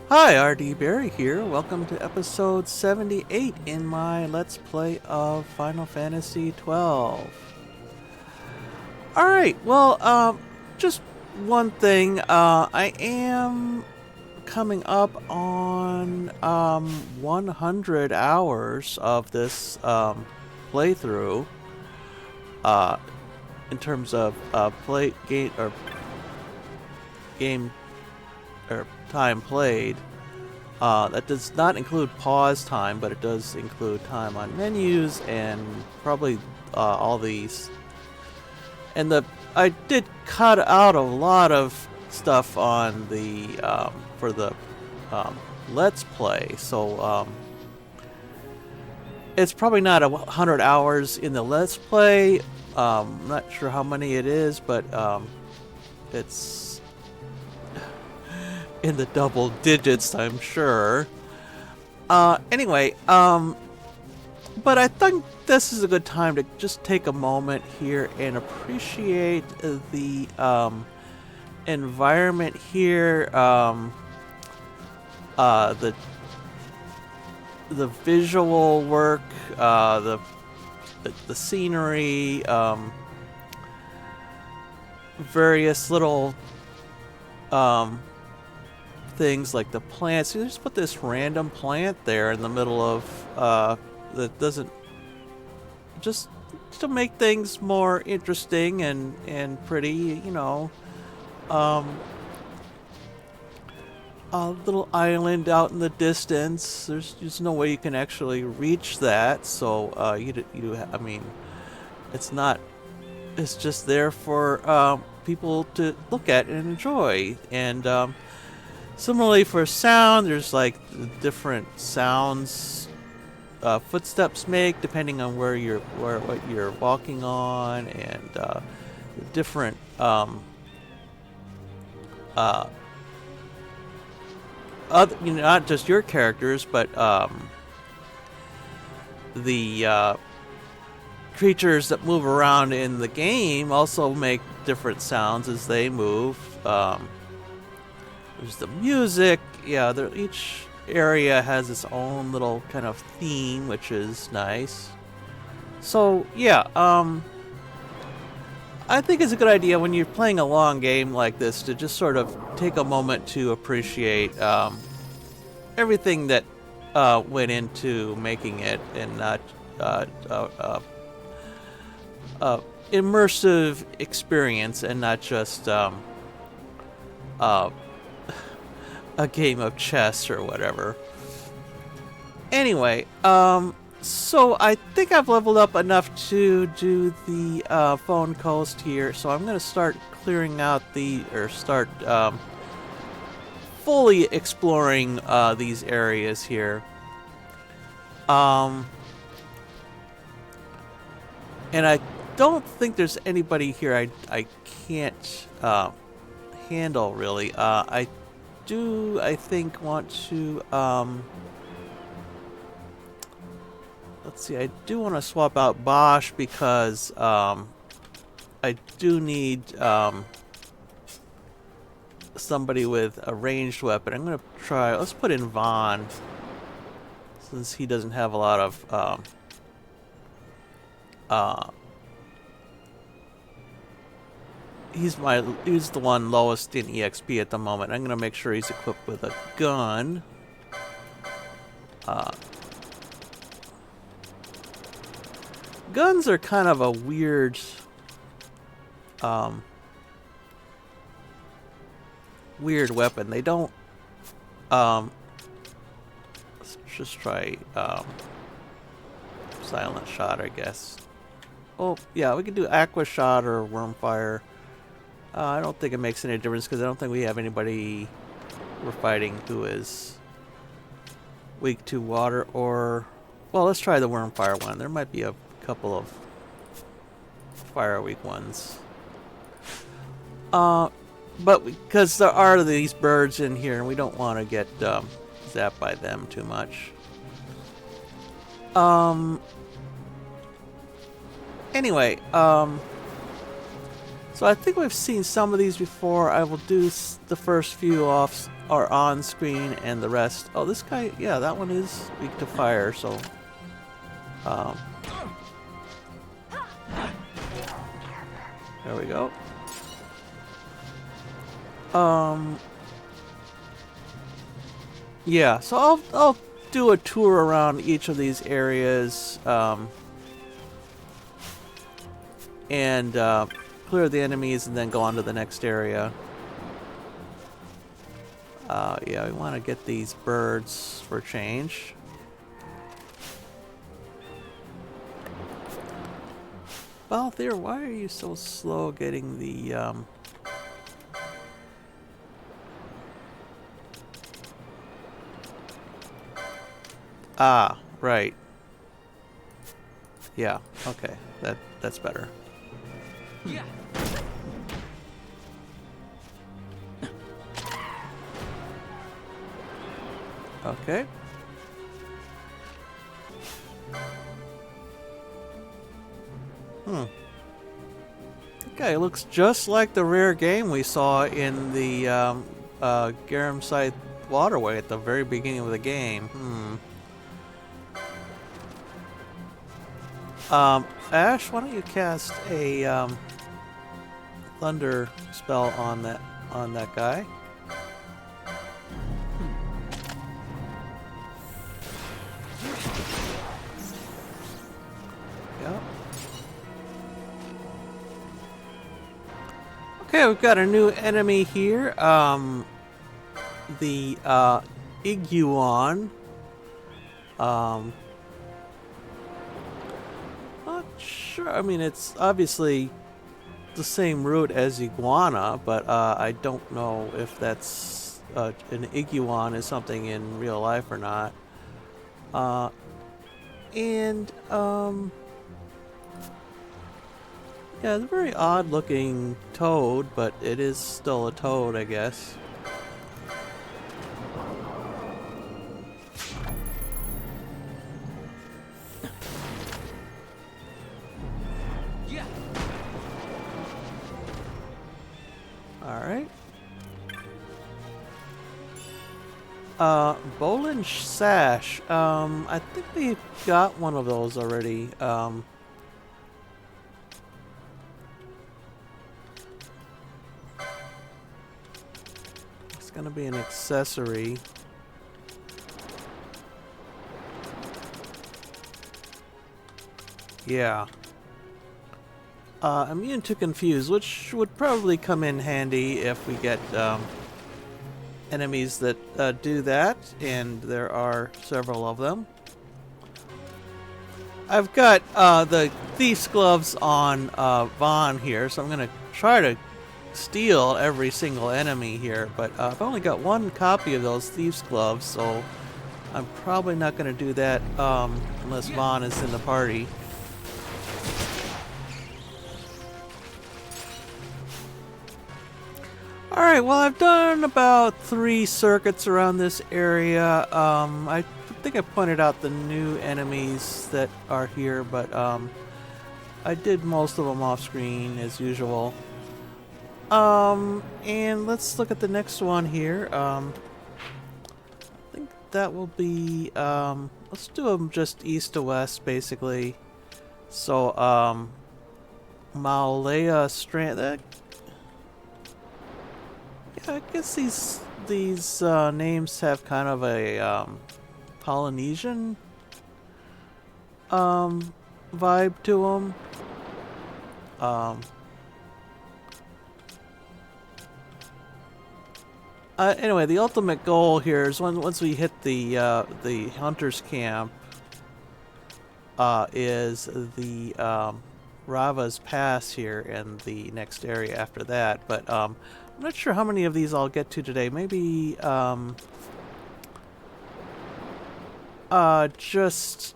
Hi, RD Barry here. Welcome to episode 78 in my Let's Play of Final Fantasy 12. Alright, well, just one thing. I am coming up on 100 hours of this playthrough uh, in terms of play game or time played. That does not include pause time, but it does include time on menus and probably all these. And I did cut out a lot of stuff on the for the Let's Play, so it's probably not 100 hours in the Let's Play. I'm not sure how many it is, but it's in the double digits, I'm sure. Anyway, but I think this is a good time to just take a moment here and appreciate the environment here, the visual work, the scenery, various little things like the plants. You just put this random plant there in the middle of that doesn't, just to make things more interesting and pretty, you know. A little island out in the distance. There's no way you can actually reach that, so I mean, it's not. It's just there for people to look at and enjoy. And similarly for sound, there's like different sounds footsteps make depending on what you're walking on, and different other, you know, not just your characters, but the creatures that move around in the game also make different sounds as they move. There's the music. Yeah, each area has its own little kind of theme, which is nice. So yeah, I think it's a good idea when you're playing a long game like this to just sort of take a moment to appreciate everything that went into making it, and not immersive experience, and not just a game of chess or whatever. Anyway, so I think I've leveled up enough to do the Phon Coast here, so I'm going to start clearing out start fully exploring these areas here. And I don't think there's anybody here I can't handle, really. I think, want to let's see, I do want to swap out Bosch because I do need somebody with a ranged weapon. I'm going to try, let's put in Vaan, since he doesn't have a lot of he's the one lowest in EXP at the moment. I'm going to make sure he's equipped with a gun. Guns are kind of a weird weapon. They don't let's just try silent shot, I guess. Oh yeah, we can do aqua shot or worm fire. I don't think it makes any difference because I don't think we have anybody we're fighting who is weak to water. Or, well, let's try the worm fire one. There might be a couple of fire weak ones. But because there are these birds in here, and we don't want to get zapped by them too much. Anyway, so I think we've seen some of these before. I will do the first few off are on screen, and the rest. Oh, this guy, yeah, that one is weak to fire, so. There we go. Yeah, so I'll do a tour around each of these areas, and clear the enemies, and then go on to the next area. Yeah, we want to get these birds for change. Balthier, why are you so slow getting the, Ah, right. Yeah, okay. That's better. Yeah. Okay. That guy looks just like the rare game we saw in the Garam Scythe waterway at the very beginning of the game. Ash, why don't you cast a thunder spell on that guy? Yep. Okay, we've got a new enemy here. The Iguan. Not sure. I mean, it's obviously the same root as iguana, but I don't know if that's an iguan is something in real life or not. Yeah, it's a very odd looking toad, but it is still a toad, I guess. Yeah. Alright. Bolin Sash. I think we got one of those already. It's gonna be an accessory. Yeah. Immune to Confuse, which would probably come in handy if we get enemies that do that, and there are several of them. I've got the Thief's Gloves on Vaan here, so I'm going to try to steal every single enemy here, but I've only got one copy of those Thief's Gloves, so I'm probably not going to do that unless Vaan is in the party. Alright, well, I've done about 3 circuits around this area. I think I pointed out the new enemies that are here, but I did most of them off screen as usual. And let's look at the next one here. I think that will be, let's do them just east to west, basically. So, Malaya Strand. I guess these names have kind of a Polynesian vibe to them. Anyway, the ultimate goal here is once we hit the hunters camp, is the Rava's Pass here and the next area after that. But I'm not sure how many of these I'll get to today. Maybe just.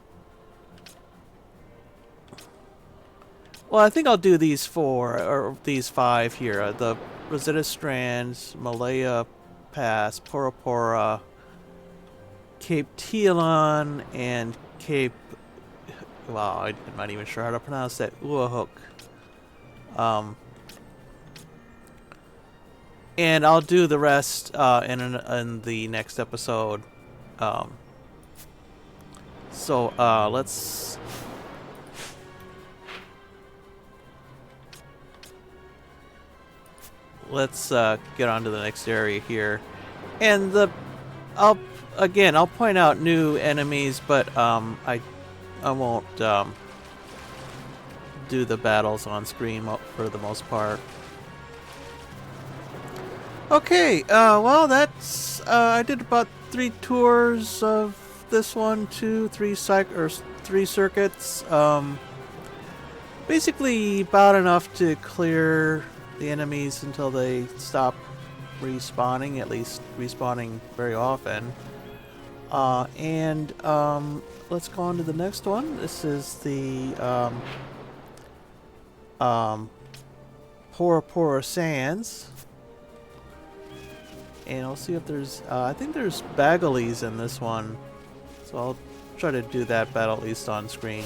Well, I think I'll do these 4 or these 5 here. The Rosetta Strands, Malaya Pass, Porapora, Cape Tealon, and Cape. Wow, I'm not even sure how to pronounce that. Uahook. and I'll do the rest in the next episode. Um, so let's get on to the next area here, and I'll point out new enemies, but I won't do the battles on screen for the most part. Okay, well that's I did about 3 tours of this one, 3 circuits. Basically about enough to clear the enemies until they stop respawning, at least respawning very often. And let's go on to the next one. This is the Pora Pora Sands. And I'll see if there's, I think there's Bagalies in this one. So I'll try to do that battle at least on screen.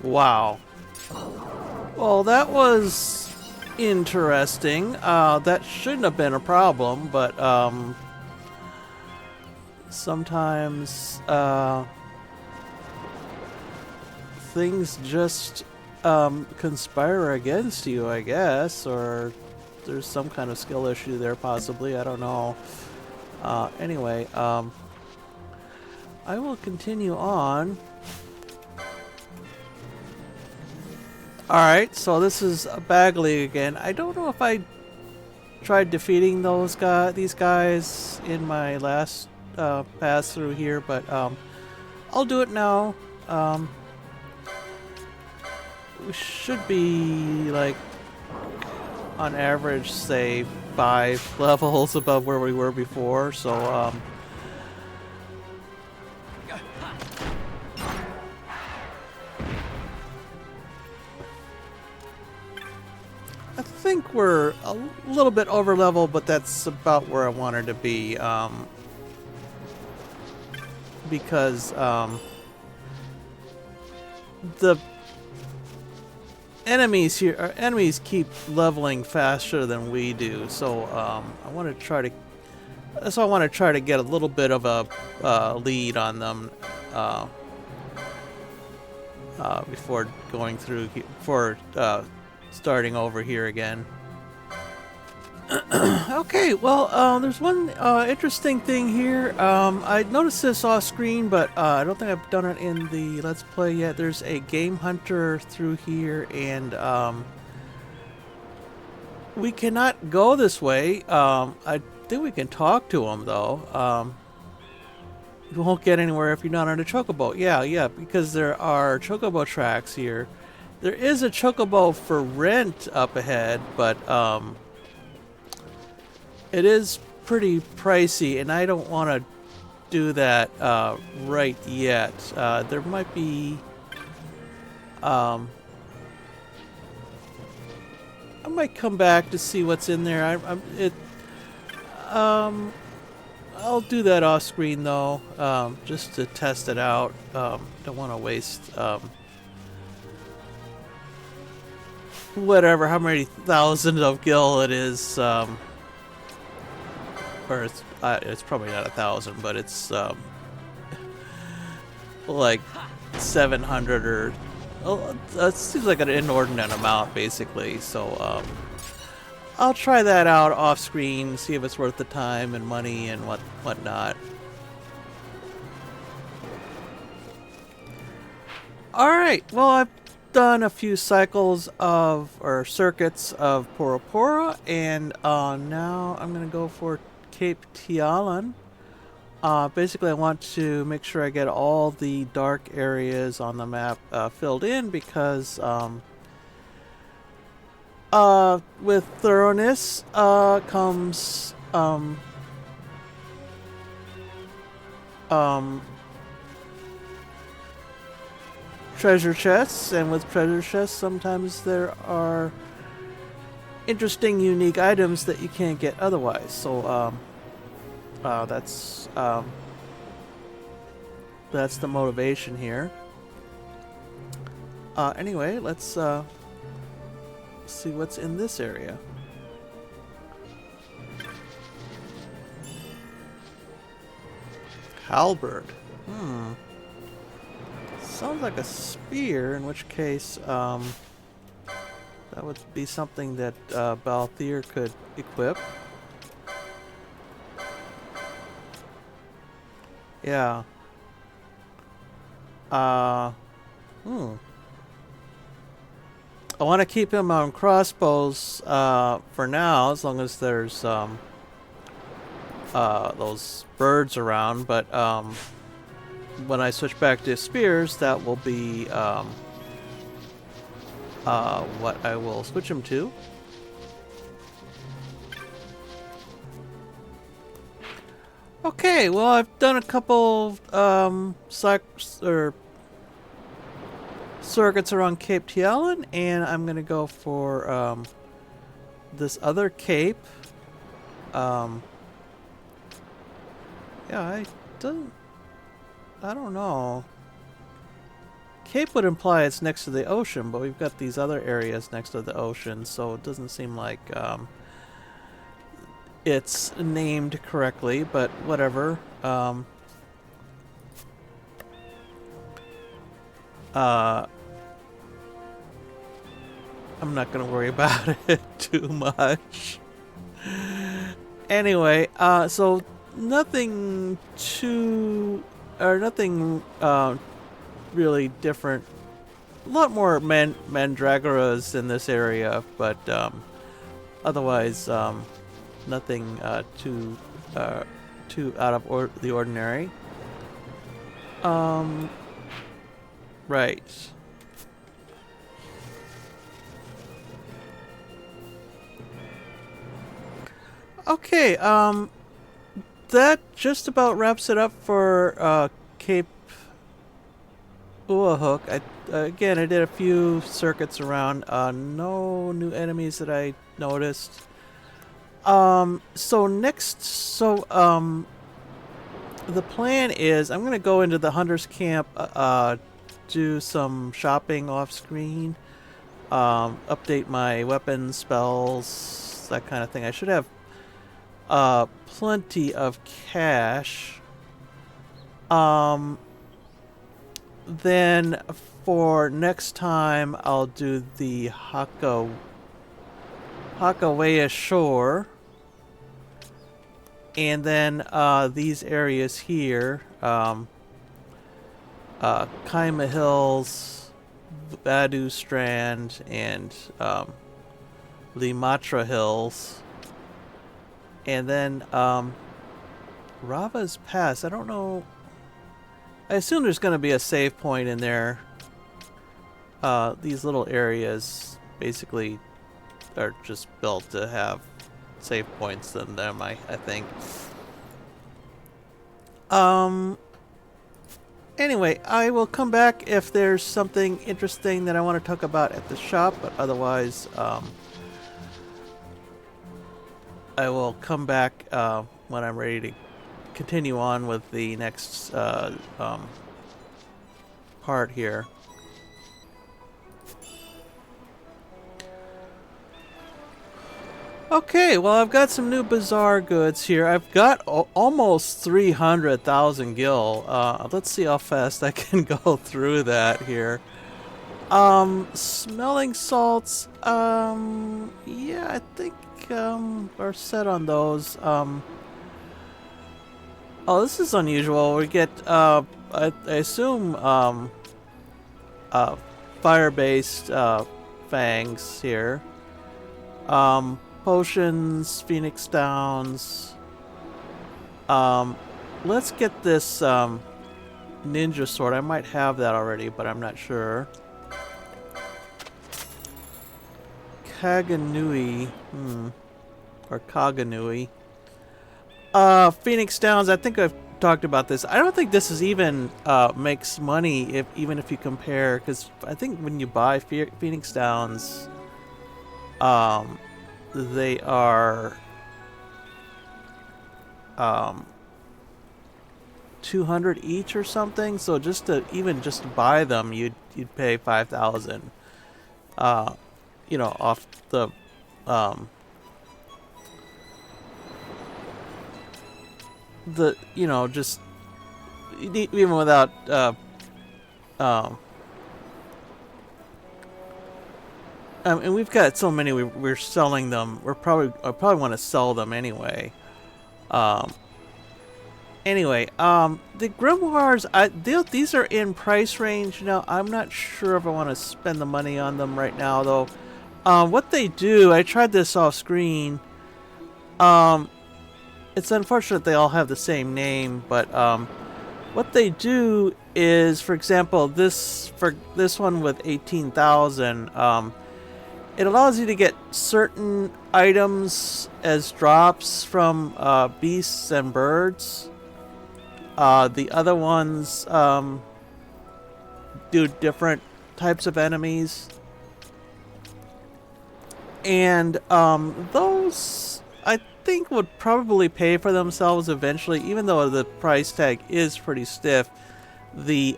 Wow. Well, that was interesting. That shouldn't have been a problem, but sometimes things just conspire against you, I guess, or there's some kind of skill issue there possibly, I don't know. Anyway, I will continue on. Alright, so this is a Bagley again. I don't know if I tried defeating these guys in my last pass through here, but I'll do it now. We should be like on average, say 5 levels above where we were before, so I think we're a little bit over level, but that's about where I wanted to be, because the enemies keep leveling faster than we do, so I want to try to get a little bit of a lead on them before going through, starting over here again. Okay, well, there's one interesting thing here. I noticed this off screen, but I don't think I've done it in the Let's Play yet. There's a game hunter through here, and we cannot go this way. I think we can talk to him, though. you won't get anywhere if you're not on a chocobo. Yeah, because there are chocobo tracks here. There is a chocobo for rent up ahead, but it is pretty pricey, and I don't want to do that right yet. There might be. I might come back to see what's in there. I'll do that off screen though, just to test it out. Don't want to waste whatever, how many thousands of gil it is, or it's probably not 1,000, but it's like 700 or it seems like an inordinate amount basically. So I'll try that out off screen, see if it's worth the time and money and whatnot. All right, well, I've done a few cycles of or circuits of Pora Pora, and now I'm gonna go for Cape Tialan. Basically, I want to make sure I get all the dark areas on the map filled in because with thoroughness comes treasure chests, and with treasure chests sometimes there are interesting, unique items that you can't get otherwise. So that's the motivation here. Anyway, let's see what's in this area. Halberd. Sounds like a spear, in which case that would be something that Balthier could equip. Yeah. I want to keep him on crossbows for now, as long as there's those birds around. But when I switch back to spears, that will be what I will switch him to. Okay, well, I've done a couple circuits around Cape Tialan, and I'm gonna go for this other cape. Yeah, I don't know. Cape would imply it's next to the ocean, but we've got these other areas next to the ocean, so it doesn't seem like it's named correctly, but whatever. I'm not gonna worry about it too much. Anyway, so nothing really different. A lot more mandragoras in this area, but otherwise nothing too out of the ordinary. Right. Okay, that just about wraps it up for Cape Uahook. Again, I did a few circuits around. No new enemies that I noticed. The plan is I'm gonna go into the hunter's camp, do some shopping off screen, update my weapons, spells, that kind of thing. I should have plenty of cash. Then for next time I'll do the Hakawea Shore, and then these areas here, Kaima Hills, Badu Strand, and Limatra Hills, and then Rava's Pass. I don't know. I assume there's going to be a save point in there. These little areas basically are just built to have save points in them, I think. Anyway, I will come back if there's something interesting that I want to talk about at the shop, but otherwise, I will come back when I'm ready to continue on with the next part here. Okay, well, I've got some new bazaar goods here. I've got almost 300,000 gil. Let's see how fast I can go through that here. Smelling salts, yeah, I think, we're set on those. Oh, this is unusual. We get, I assume, fire-based, fangs here. Potions, Phoenix Downs. Let's get this, ninja sword. I might have that already, but I'm not sure. Kaganui. Or Kaganui. Phoenix Downs, I think I've talked about this. I don't think this is even makes money even if you compare, because I think when you buy Phoenix Downs, they are 200 each or something. So just to buy them, you'd pay 5,000. You know, off the just even without and we've got so many we're selling them. I probably want to sell them anyway. Anyway, the grimoires, these are in price range. Now, I'm not sure if I want to spend the money on them right now, though. What they do, I tried this off screen. It's unfortunate they all have the same name, but what they do is, for example, this one with 18,000, it allows you to get certain items as drops from beasts and birds. The other ones do different types of enemies. And those, I think, would probably pay for themselves eventually, even though the price tag is pretty stiff. The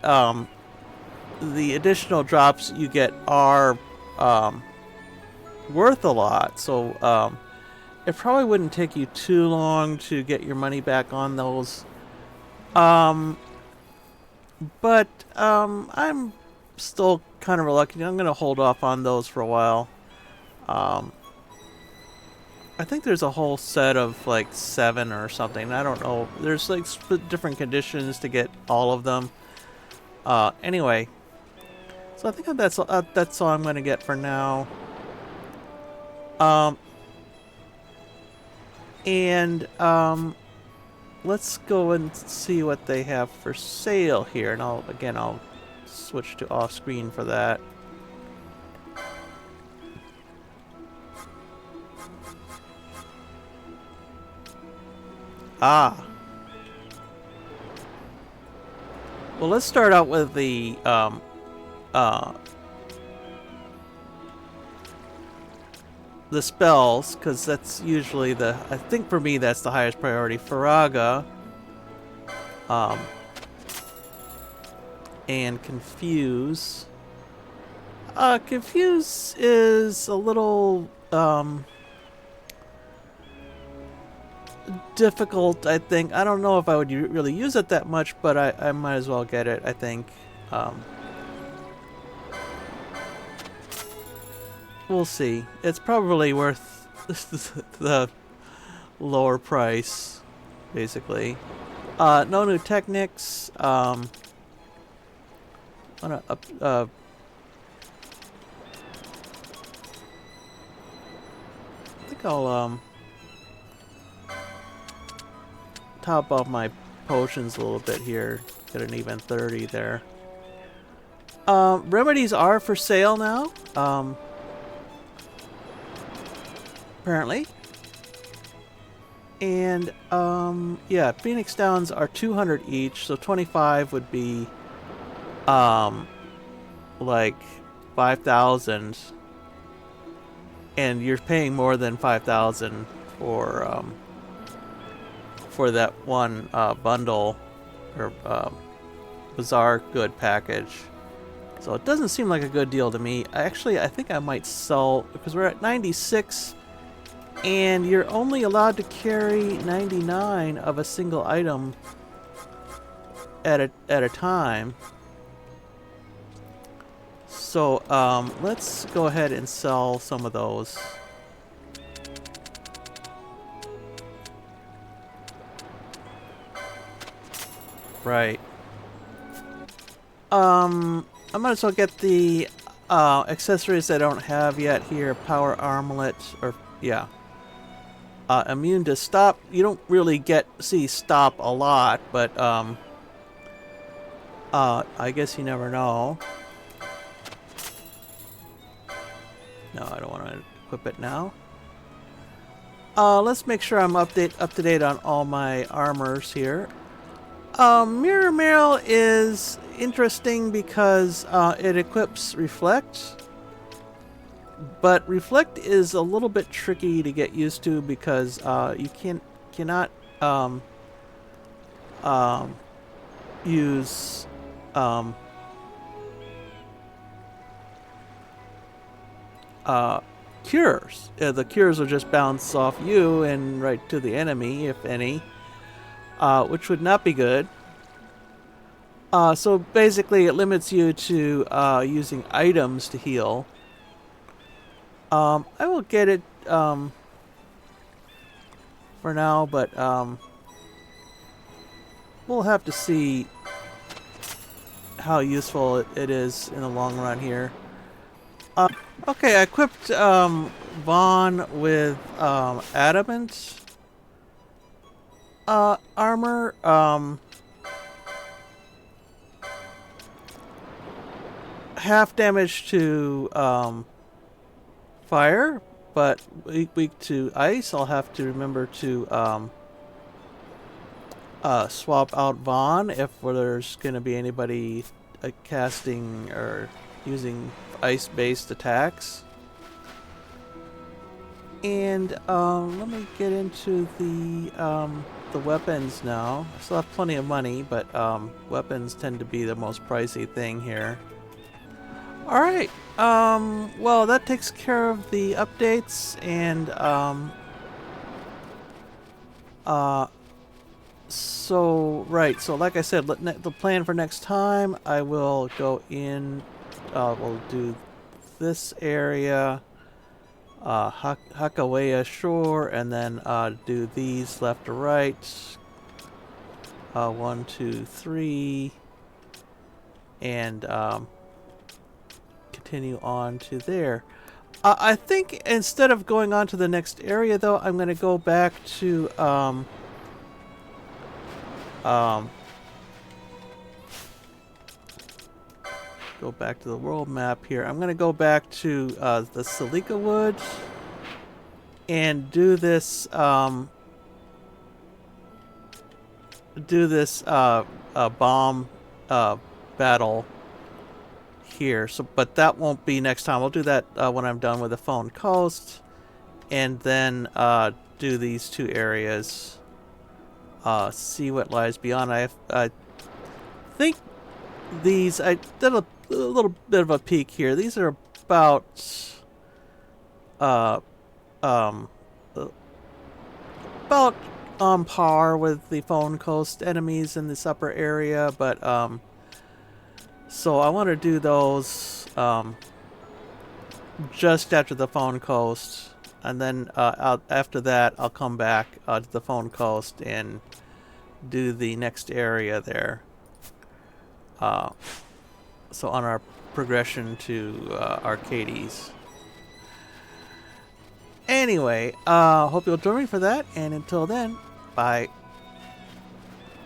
additional drops you get are worth a lot, so it probably wouldn't take you too long to get your money back on those. But I'm still kind of reluctant. I'm going to hold off on those for a while. I think there's a whole set of like 7 or something. I don't know. There's like different conditions to get all of them. Anyway, so I think that's all I'm going to get for now. Let's go and see what they have for sale here, and I'll switch to off screen for that. Well, let's start out with the spells, because that's usually I think for me that's the highest priority. Faraga, and Confuse. Confuse is a little difficult, I think. I don't know if I would really use it that much, but I might as well get it, I think. We'll see. It's probably worth the lower price, basically. No new techniques. I think I'll top off my potions a little bit here. get an even 30 there. Remedies are for sale now. Apparently. And, yeah, Phoenix Downs are 200 each, so 25 would be, like 5,000. And you're paying more than 5,000 for that one, bundle, or, Bizarre Good package. So it doesn't seem like a good deal to me. I think I might sell, because we're at 96, and you're only allowed to carry 99 of a single item at a time. So let's go ahead and sell some of those. Right. I might as well get the accessories I don't have yet here. Power armlet, or yeah. Immune to stop. You don't really see stop a lot, but I guess you never know. No, I don't want to equip it now. Let's make sure I'm up to date on all my armors here. Mirror Mail is interesting because it equips Reflect. But Reflect is a little bit tricky to get used to because you cannot use cures. The cures will just bounce off you and right to the enemy, if any, which would not be good. So basically it limits you to using items to heal. I will get it for now, but we'll have to see how useful it is in the long run here. Okay, I equipped Vaan with adamant armor. Half damage to fire, but weak to ice. I'll have to remember to swap out Vaan if there's going to be anybody casting or using ice-based attacks. And let me get into the weapons now. I still have plenty of money, but weapons tend to be the most pricey thing here. Alright, well, that takes care of the updates, and so like I said, the plan for next time, I will go in, we'll do this area, Hakawea Shore, and then do these left to right, 1, 2, 3, and continue on to there. I think instead of going on to the next area, though, I'm going to go back to go back to the world map here. I'm going to go back to the Silica Woods and do this bomb battle here. So, but that won't be next time. I'll do that when I'm done with the Phon Coast, and then do these two areas. See what lies beyond. I think these, I did a little bit of a peek here. These are about on par with the Phon Coast enemies in this upper area, but so I want to do those just after the Phon Coast, and then after that I'll come back to the Phon Coast and do the next area there. So on our progression to Arcades. Anyway, hope you'll join me for that, and until then, bye.